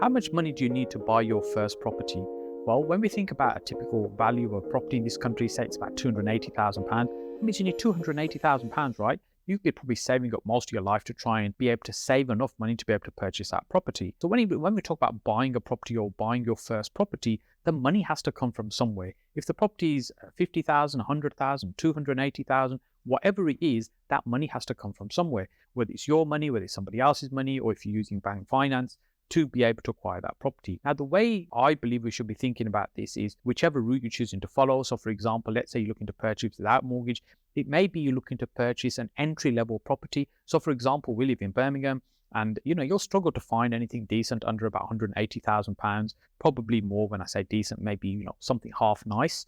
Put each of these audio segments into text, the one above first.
How much money do you need to buy your first property? Well, when we think about a typical value of property in this country, say it's about £280,000, that means you need £280,000, right? You could probably saving up most of your life to try and be able to save enough money to be able to purchase that property. So when we talk about buying a property or buying your first property, the money has to come from somewhere. If the property is 50,000, 100,000, 280,000, whatever it is, that money has to come from somewhere, whether it's your money, whether it's somebody else's money, or if you're using bank finance to be able to acquire that property. Now, the way I believe we should be thinking about this is whichever route you're choosing to follow. So for example, let's say you're looking to purchase without mortgage. It may be you're looking to purchase an entry-level property. So for example, we live in Birmingham, and you'll struggle to find anything decent under about £180,000, probably more. When I say decent, maybe something half nice.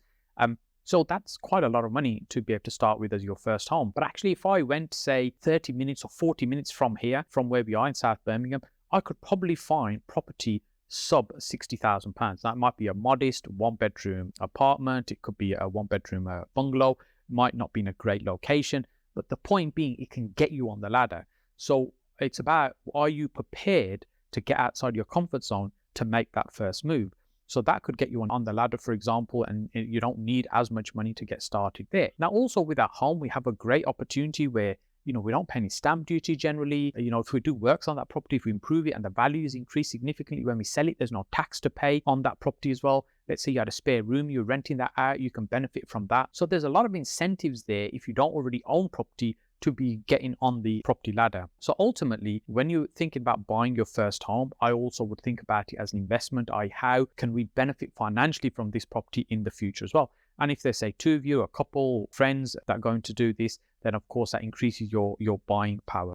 So that's quite a lot of money to be able to start with as your first home. But actually, if I went, say, 30 minutes or 40 minutes from here, from where we are in South Birmingham, I could probably find property sub £60,000. That might be a modest one-bedroom apartment. It could be a one-bedroom bungalow. It might not be in a great location. But the point being, it can get you on the ladder. So it's about, are you prepared to get outside your comfort zone to make that first move? So that could get you on the ladder, for example, and you don't need as much money to get started there. Now, also with our home, we have a great opportunity where we don't pay any stamp duty generally. If we do works on that property, if we improve it and the value is increased significantly when we sell it, there's no tax to pay on that property as well. Let's say you had a spare room, you're renting that out, you can benefit from that. So there's a lot of incentives there if you don't already own property to be getting on the property ladder. So ultimately, when you're thinking about buying your first home, I also would think about it as an investment. How can we benefit financially from this property in the future as well? And if there's, say, two of you, a couple, friends that are going to do this, then of course that increases your buying power.